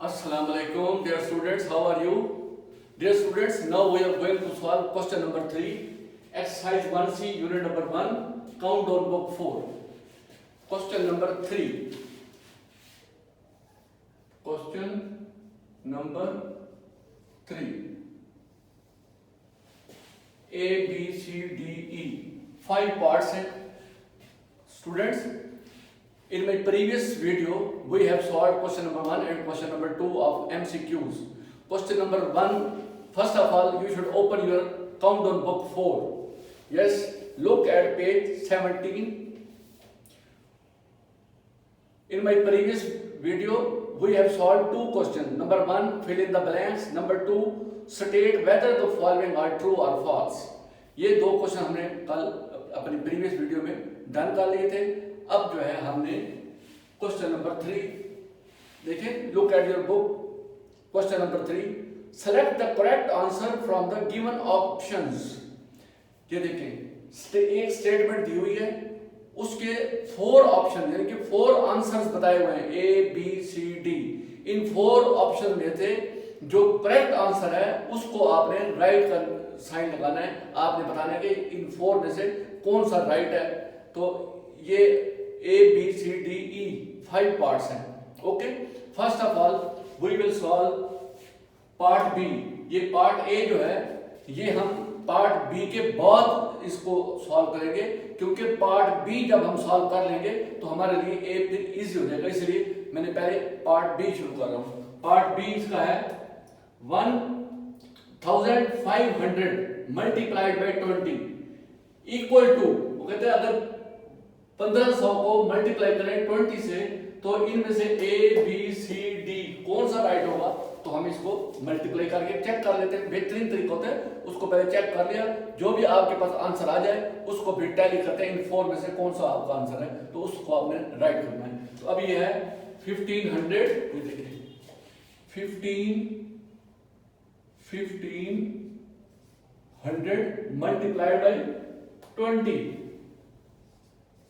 Assalamu alaikum, dear students. How are you? Dear students, now we are going to solve question number 3, exercise 1C, unit number 1, countdown book 4. Question number 3. Question number 3. A, B, C, D, E. 5 parts हैं. Students, in my previous video, we have solved question number 1 and question number 2 of MCQs. Question number 1, first of all, you should open your countdown book 4. Yes, look at page 17. In my previous video, we have solved 2 questions. Number 1, fill in the blanks. Number 2, state whether the following are true or false. ये 2 question हमने कल अपनी previous video में done कर लिए थे. अब जो है हमने क्वेश्चन नंबर 3 देखें. Look at your book. Question number 3, select the correct answer from the given options. ये देखें, एक स्टेटमेंट दी हुई है, उसके 4 ऑप्शन यानी कि 4 आंसर्स बताए हुए हैं, ए बी सी डी. इन 4 ऑप्शन में से जो करेक्ट आंसर है उसको आपने राइट कर साइन लगाना है. आपने बताना है कि इन 4 में से कौन सा राइट है. तो ये A B C D E 5 parts हैं. Okay, first of all we will solve part B. ये पार्ट ए जो है ये हम पार्ट बी के बाद इसको सॉल्व करेंगे, क्योंकि पार्ट बी जब हम सॉल्व कर लेंगे तो हमारे लिए ए फिर इजी हो जाएगा. इसलिए मैंने पहले पार्ट बी शुरू कर रहा हूं. पार्ट बी इसका है 1500 मल्टीप्लाइड बाई 20 इक्वल टू, वो कहते हैं अगर 1500 को मल्टीप्लाई करें 20 से तो इनमें से ए बी सी डी कौन सा राइट होगा. तो हम इसको मल्टीप्लाई करके चेक कर लेते हैं. बेहतरीन तरीका होता है, उसको पहले चेक कर लिया, जो भी आपके पास आंसर आ जाए उसको फिर टैली करते हैं. इन 4 में से कौन सा आपका आंसर है तो उसको आपने राइट करना है. तो अब ये है 1500, ये देखिए 1500 मल्टीप्लाइड बाई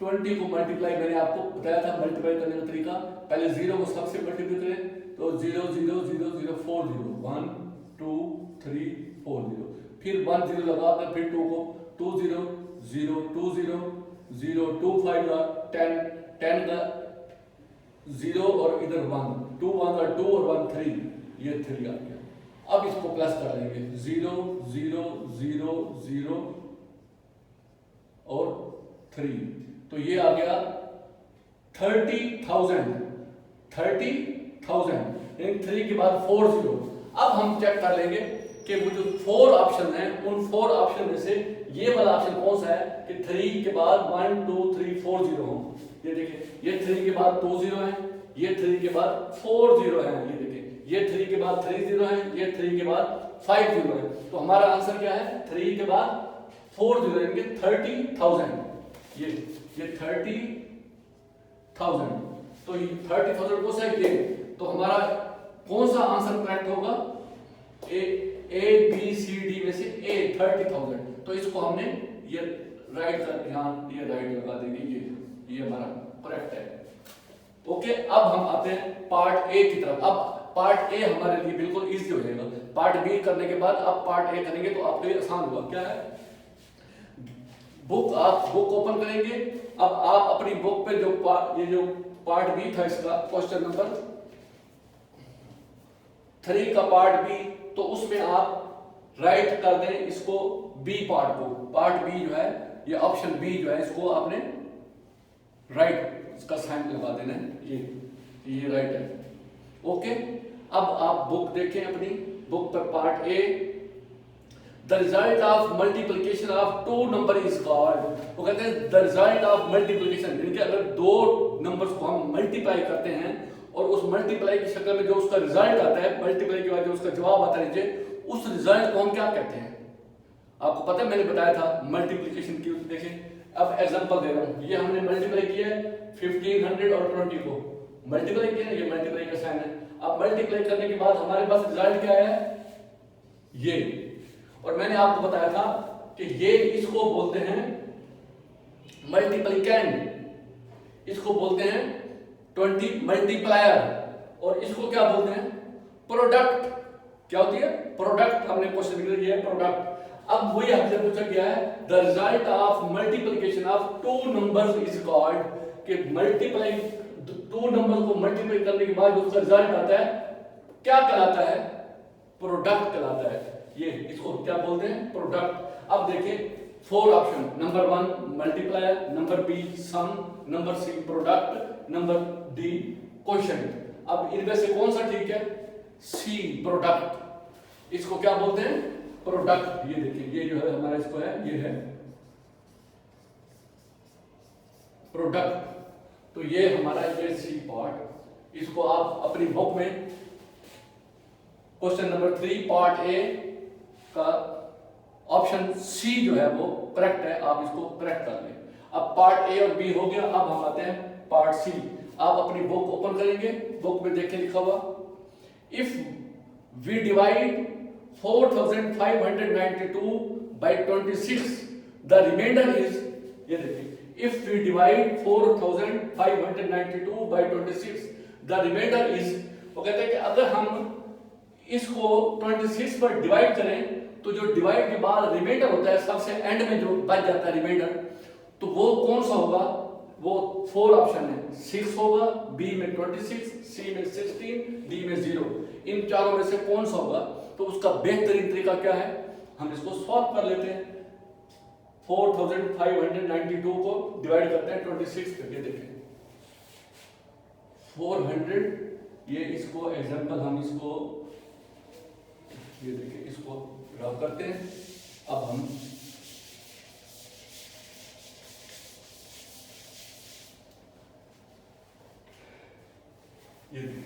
20 को मल्टीप्लाई मैंने आपको बताया था मल्टीप्लाई करने का तरीका. पहले 0 को सबसे मल्टीप्लाई करें तो 0 0 0 0 4 0 1 2 3 4 0. फिर 1 0 लगाकर फिर 2 को 2 0 0 2 0 0 2 5 का 10 का 0 और इधर 1 2 1 का 2 और 1 3, ये 3 आ गया. अब इसको प्लस कर लेंगे 0 0 0 0 और 3, तो ये आ गया 30,000 यानी 3 के बाद 4 0. अब हम चेक कर लेंगे कि वो जो 4 ऑप्शन हैं उन 4 ऑप्शन में से ये वाला ऑप्शन कौन सा है कि 3 के बाद 1 2 3 4 0 हो. ये देखिए, ये 3 के बाद 2 0 है, ये 3 के बाद 4 0 है, ये देखिए ये 3 के बाद 3 0 है, ये 3 के बाद 5 0 है. तो हमारा आंसर क्या है 3 के बाद 4 0 यानी 30,000. ये 30,000. तो ये 30,000 कौन सा है ये. तो हमारा कौन सा आंसर करेक्ट होगा ए बी सी डी में से ए 30,000. तो इसको हमने ये राइट कर यहां ये राइट लगा देंगे. ये हमारा करेक्ट है. ओके, अब हम आते हैं पार्ट ए की तरफ. अब पार्ट ए हमारे लिए बिल्कुल इजी हो जाएगा. पार्ट बी करने के बाद अब पार्ट ए करेंगे तो आपके लिए आसान होगा. क्या है, आप बुक ओपन करेंगे. अब आप अपनी बुक पे ये जो पार्ट बी था इसका क्वेश्चन नंबर 3 का पार्ट बी, तो उसमें आप राइट कर दें इसको बी पार्ट को. पार्ट बी जो है ये ऑप्शन बी जो है इसको आपने राइट इसका साइन लगा देना है. ये राइट है. ओके, अब आप बुक देखें. अपनी बुक पर part A, the result of multiplication of 2 number is called. वो कहते हैं द रिजल्ट ऑफ मल्टीप्लिकेशन, यानी कि अगर 2 नंबर्स को हम मल्टीप्लाई करते हैं और उस मल्टीप्लाई की शक्ल में जो उसका रिजल्ट आता है, मल्टीप्लाई के बाद जो उसका जवाब आता है, उस रिजल्ट को हम क्या कहते हैं. आपको पता है मैंने बताया था मल्टीप्लिकेशन की. देखें, अब एग्जांपल दे रहा हूं. ये हमने मल्टीप्लाई किया है 1500 और 20 को मल्टीप्लाई किया, ये मल्टीप्लाई का साइन है. अब मल्टीप्लाई करने के बाद हमारे पास रिजल्ट क्या है ये. और मैंने आपको बताया था कि ये इसको बोलते हैं मल्टीप्लिकेंड, इसको बोलते हैं 20 मल्टीप्लायर, और इसको क्या बोलते हैं प्रोडक्ट क्या होती है? प्रोडक्ट। हमने क्वेश्चन लिख दिया है प्रोडक्ट। अब वही हमसे पूछा गया है the result of multiplication of two numbers is called, कि मल्टीप्लाइंग टू नंबर को मल्टीप्लाई करने के बाद जो उसका रिजल्ट आता है क्या कहलाता है? प्रोडक्ट कहलाता है। ये इसको क्या बोलते हैं? प्रोडक्ट। अब देखिए 4 option, number 1 multiplier, number B sum, number C product, number D question. अब इनमें से कौन सा ठीक है? C product. इसको क्या बोलते हैं? प्रोडक्ट। ये देखिए ये जो है हमारा इसको है, ये है प्रोडक्ट। तो ये हमारा ये सी पार्ट, इसको आप अपनी बुक में क्वेश्चन नंबर 3 पार्ट ए का ऑप्शन सी जो है वो करेक्ट है, आप इसको करेक्ट कर लें। अब पार्ट ए और बी हो गया, अब हम आते हैं पार्ट सी। आप अपनी बुक ओपन करेंगे, बुक में देखें लिखा हुआ if we divide 4592 by 26 the reminder is, ये देखिए if we divide 4592 by 26 the reminder is, वो कहते हैं कि अगर हम इसको 26 पर डिवाइड करें तो जो डिवाइड के बाद रिमाइंडर होता है सबसे एंड में जो बच जाता है रिमाइंडर, तो वो कौन सा होगा? वो 4 ऑप्शन है, 6 होगा, बी में 26, सी में 16, डी में 0। इन चारों में से कौन सा होगा? तो उसका बेहतरीन तरीका क्या है? हम इसको सॉल्व कर लेते हैं। 4592 को डिवाइड करते हैं 26 पे। ये देखें 400, ये इसको एग्जांपल हम इसको ये देखिए इसको ड्रॉ करते हैं। अब हम ये देखिए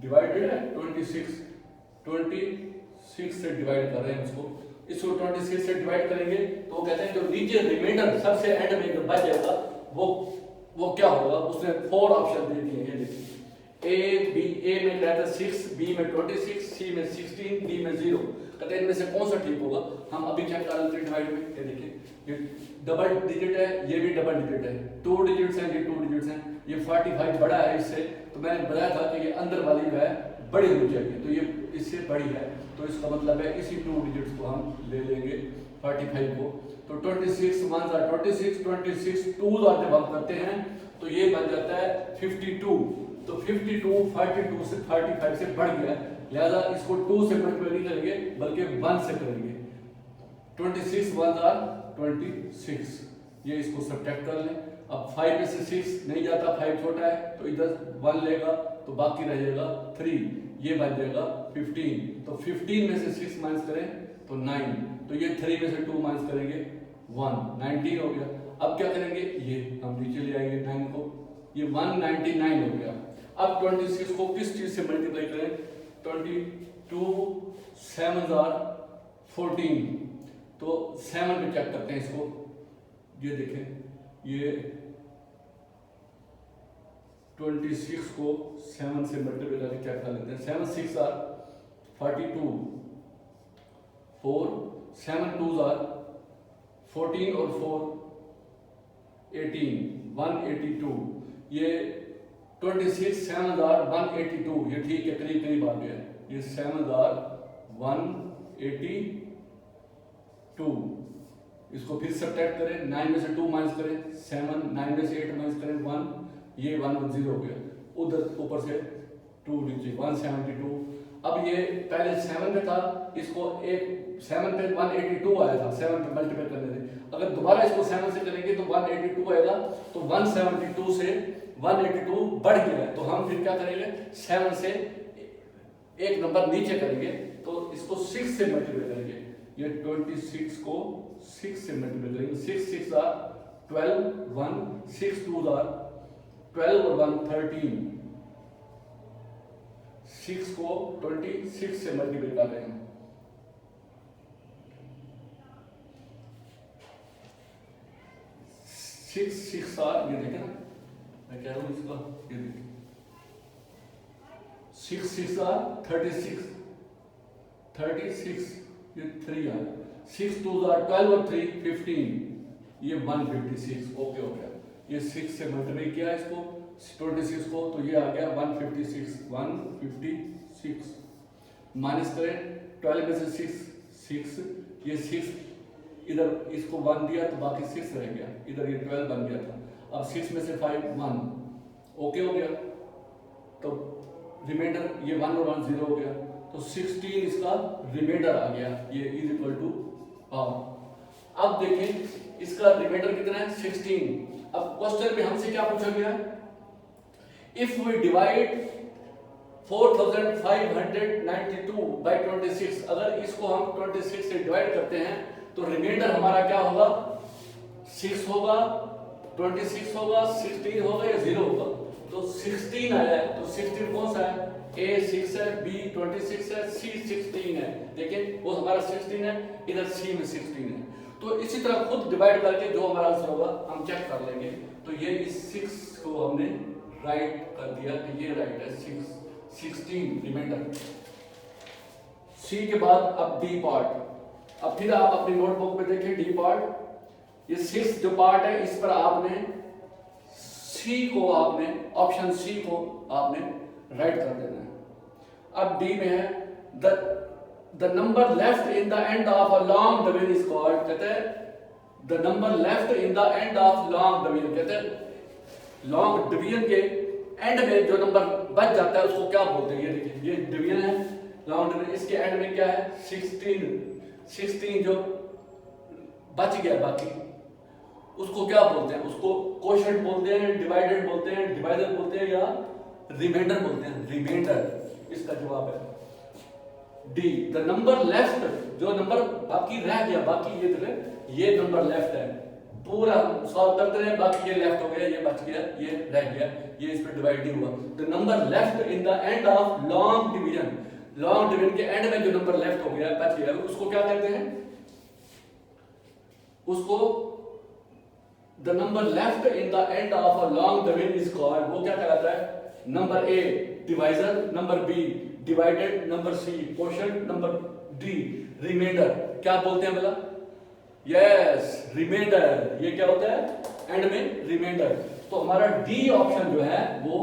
डिवाइडेड है 26 से डिवाइड कर रहे हैं इसको 26 से डिवाइड करेंगे तो वो कहते हैं जो नीचे रिमाइंडर सबसे एंड में जो बच जाएगा वो क्या होगा? उसने 4 ऑप्शन दे दिए। ये देखिए ए में रहता है 6, बी में 26, सी में 16, डी में 0। कहते हैं इनमें से कौन सा ठीक होगा? हम अभी चेक कर लेते हैं डिवाइड में। ये देखिए ये डबल डिजिट है, ये भी डबल डिजिट है, 2 डिजिट्स हैं, ये 2 डिजिट्स हैं, ये 45 बड़ा है इससे, तो मैंने बताया था कि ये अंदर वाली जो है बड़ी होनी चाहिए, तो ये इससे बड़ी है, तो इसका मतलब है इसी 2 डिजिट्स को हम ले लेंगे 45 को। तो 26 1 are 26, 26 2 are जब हम करते हैं तो ये बन जाता है 52। तो 52 42 से 45 से बढ़ गया, लिहाजा इसको 2 से मल्टीप्लाई नहीं करेंगे बल्कि 1 से करेंगे। 26 1 are 26, ये इसको सब्ट्रैक्ट कर लें। अब 5 में से 6 नहीं जाता, 5 छोटा है तो इधर 1 लेगा तो बाकी रहेगा 3, ये बन जाएगा 15। तो 15 में से 6 माइनस करें तो 9, तो ये 3 में से 2 माइनस करेंगे 1, 19 हो गया। अब क्या करेंगे? ये हम नीचे ले आएंगे 9 को, ये 199 हो गया। अब 26 को किस चीज से मल्टीप्लाई करें? 22 7 are 14, तो 7 पे चेक करते हैं इसको। ये देखें ये 26 को 7 से मल्टीप्लाई करके चेक कर लेते हैं। 7 6 are 42, 4 7 2s are 14 और 4 18, 182। ये 26 7 are 182, ये ठीक है, करीब करीब आ गया। ये 7 are 182, इसको फिर सब्ट्रैक्ट करें, 9 में से 2 माइनस करें 7, 9 में से 8 माइनस करें 1, ये 110 हो गया। उधर ऊपर से 2 लीजिए 172। अब ये पहले 7 पे था, इसको एक 7 पे 182 आया था, 7 पे मल्टीप्लाई करने से। अगर दोबारा इसको 7 से करेंगे तो 182 आएगा, तो 172 से 182 बढ़ गया है, तो हम फिर क्या करेंगे? 7 से एक नंबर नीचे करेंगे तो इसको 6 से मल्टीप्लाई करेंगे। ये 26 को 6 से मल्टीप्लाई करेंगे। 6 6 are 12, 1 6 2 are 12 और 1 13। 6 को 26 से मल्टीप्लाई कर रहे हैं। 6 6 are, ये देखें ना, मैं कह रहा हूँ इसका, ये देखिए 6 6 are 36, 36, ये 3 आ गया। 6 2 are 12 और 3 15, ये 156। ओके हो गया। ये 6 से मल्टीप्लाई किया इसको 26 को, तो ये आ गया 156 माइनस करें 12 में से 6 ये 6 इधर इसको 1 दिया तो बाकी 6 रह गया, इधर ये 12 बन गया था। अब 6 में से 5 1 ओके हो गया, तो रिमाइंडर ये 1 और 1 0 हो गया, तो 16 इसका रिमाइंडर आ गया, ये इज इक्वल टू पावर। अब देखें इसका रिमाइंडर कितना है 16। अब क्वेश्चन में हमसे क्या पूछा गया, इफ वी डिवाइड 4592 बाय 26, अगर इसको हम 26 से डिवाइड करते हैं तो रिमाइंडर हमारा क्या होगा 6 होगा, 26 होगा, 16 होगा या 0 होगा। तो 16 आया है, तो 16 कौन सा है, A 6 है, B 26 है, C 16 है। देखिए वो हमारा 16 है, इधर C में 16 है। तो इसी तरह खुद डिवाइड करके जो हमारा आंसर होगा हम चेक कर लेंगे। तो ये इस 6 को हमने राइट कर दिया कि ये राइट है 16 रिमाइंडर। सी के बाद अब डी पार्ट। अब फिर आप अपनी नोटबुक में देखें डी पार्ट, ये 6 जो पार्ट है इस पर आपने सी को आपने ऑप्शन सी को आपने राइट कर देना है। अब डी में है the number left in the end of a long division is called, कहते हैं the number left in the end of long division, कहते हैं लॉन्ग डिवीजन के एंड में जो नंबर बच जाता है उसको क्या बोलते हैं। ये देखिए ये डिवीजन है लॉन्ग डिवीजन, इसके एंड में क्या है 16 जो बच गया बाकी उसको क्या बोलते हैं, उसको कोशेंट बोलते हैं, डिवाइडेड बोलते हैं, डिवाइडर बोलते हैं या रिमाइंडर बोलते हैं, रिमाइंडर इसका जवाब है डी। द नंबर लेफ्ट जो नंबर बाकी रह गया, बाकी ये नंबर लेफ्ट है, पूरा सॉल्व करते रहे, बाकी ये लेफ्ट हो गया, ये बच गया, ये रह गया, ये इस पर डिवाइड नहीं हुआ। The number left in the end of long division, long division के एंड में जो नंबर लेफ्ट हो गया बच गया उसको क्या कहते हैं, उसको the number left in the end of a long division is called, वो क्या कहलाता है, number A divisor, number B divided, number C quotient, number D reminder. क्या बोलते हैं बोला, यस रिमाइंडर, ये क्या होता है एंड में रिमाइंडर। तो हमारा डी ऑप्शन जो है वो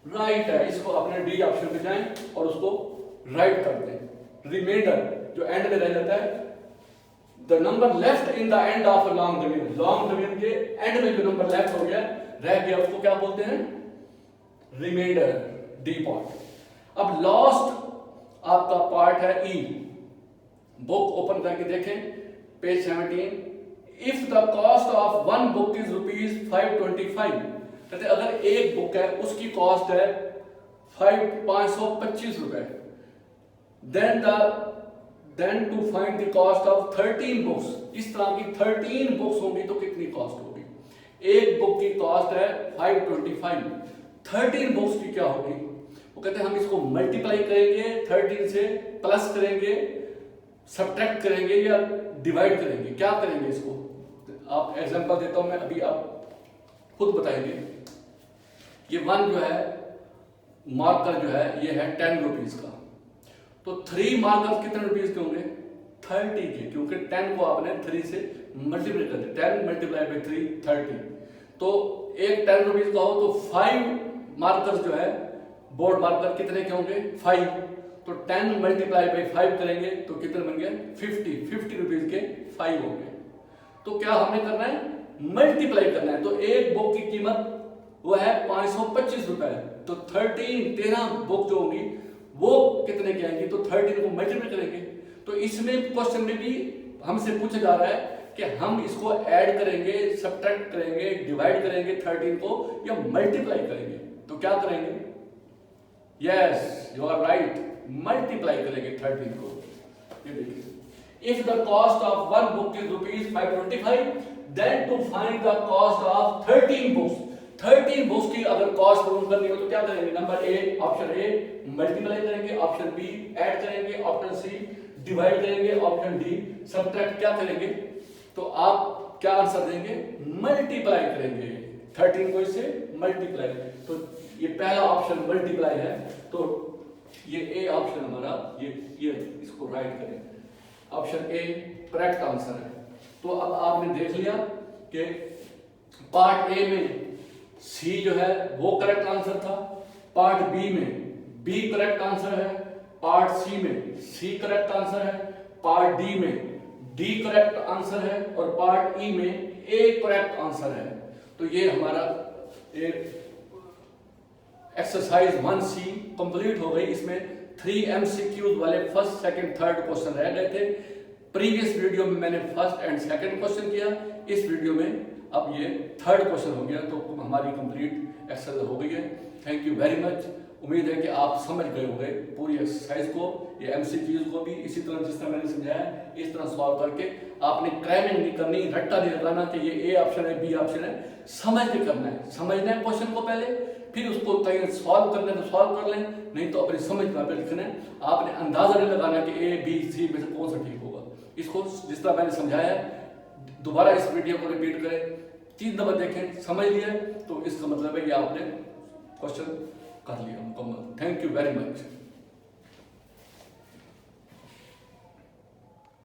राइट है, इसको अपने डी ऑप्शन पे जाएं और उसको राइट कर दें। रिमाइंडर जो एंड में रह जाता है, the number left in the end of a long division, long division के एंड में जो नंबर लेफ्ट हो गया रह गया उसको क्या बोलते हैं, रिमाइंडर, डी पार्ट। अब लास्ट आपका पार्ट है ई। बुक ओपन करके देखें page 17। If the cost of one book is ₹525, कहते अगर एक बुक है उसकी कॉस्ट है 525 रुपए, then to find the cost of 13 books, इस तरह की 13 बुक्स होंगी तो कितनी कॉस्ट होगी। एक बुक की कॉस्ट है 525, 13 बुक्स की क्या होगी, वो कहते हैं हम इसको मल्टीप्लाई करेंगे 13 से, प्लस करेंगे, सब्ट्रैक्ट करेंगे या डिवाइड करेंगे, क्या करेंगे इसको। आप एग्जांपल देता हूं मैं, अभी आप खुद बताएंगे। ये 1 जो है मार्कर जो है ये है 10 रुपीज का, तो 3 मार्कर कितने रुपीज के होंगे 30 के, क्योंकि 10 को आपने 3 से मल्टीप्लाई कर दिया, 10 मल्टीप्लाई बाई 3 30। तो एक 10 रुपीज का हो तो 5 मार्कर जो है बोर्ड मार्कर कितने के होंगे 5, तो 10 मल्टीप्लाई बाई 5 करेंगे तो कितने बन गए 50 रुपीज के 5 होंगे। तो क्या हमने करना है मल्टीप्लाई करना है, तो एक बुक की कीमत वो है 525 रुपए, तो 13 बुक जो होंगी वो कितने की आएंगी, तो 13 को मल्टीप्लाई करेंगे। तो इसमें क्वेश्चन में भी हमसे पूछा जा रहा है कि हम इसको ऐड करेंगे, सब्ट्रैक्ट करेंगे, डिवाइड करेंगे 13 को या मल्टीप्लाई करेंगे, तो क्या करेंगे, yes you are right, multiply करेंगे 13 को। ये देखिए, if the cost of one book is ₹525, then to find the cost of 13 books, 13 books की अगर कॉस्ट मालूम करनी हो तो क्या करेंगे, number A option A multiply करेंगे, ऑप्शन बी ऐड करेंगे, ऑप्शन सी डिवाइड करेंगे, ऑप्शन डी सब्ट्रैक्ट क्या करेंगे। तो आप क्या आंसर देंगे, मल्टीप्लाई करेंगे 13 को इससे मल्टीप्लाई। तो ये पहला ऑप्शन मल्टीप्लाई है, तो ये ए ऑप्शन हमारा ये इसको राइट करें, ऑप्शन ए करेक्ट आंसर है। तो अब आपने देख लिया कि पार्ट ए में सी जो है वो करेक्ट आंसर था, पार्ट बी में बी करेक्ट आंसर है, पार्ट सी में सी करेक्ट आंसर है, पार्ट डी में डी करेक्ट आंसर है और पार्ट ई में ए करेक्ट आंसर है। तो ये हमारा एक्सरसाइज 1C कंप्लीट हो गई। इसमें 3 MCQs वाले फर्स्ट, सेकंड, थर्ड क्वेश्चन रह गए थे। प्रीवियस वीडियो में मैंने फर्स्ट एंड सेकंड क्वेश्चन किया, इस वीडियो में अब ये थर्ड क्वेश्चन हो गया। तो हमारी कंप्लीट एक्सरसाइज हो गई है। Thank you very much. उम्मीद है कि आप समझ गए होंगे पूरी एक्सरसाइज को, ये MCQs को भी इसी तरह जिस तरह मैंने समझाया इस तरह सॉल्व करके आपने क्रैमिंग नहीं करनी, रट्टा नहीं लगाना कि ये ए ऑप्शन है बी ऑप्शन है, समझ के करना है। समझना है क्वेश्चन को पहले, फिर उसको कहीं सॉल्व करना है तो सॉल्व कर लें, नहीं तो अपनी समझ पर लिखना है। आपने अंदाजा नहीं लगाना कि ए बी सी में से कौन सा ठीक होगा। इसको जिस तरह मैंने समझाया दोबारा इस वीडियो को रिपीट करें, 3 दफा देखें, समझ लिया तो इसका मतलब है कि आपने क्वेश्चन कर लिया मुकम्मल। Thank you very much.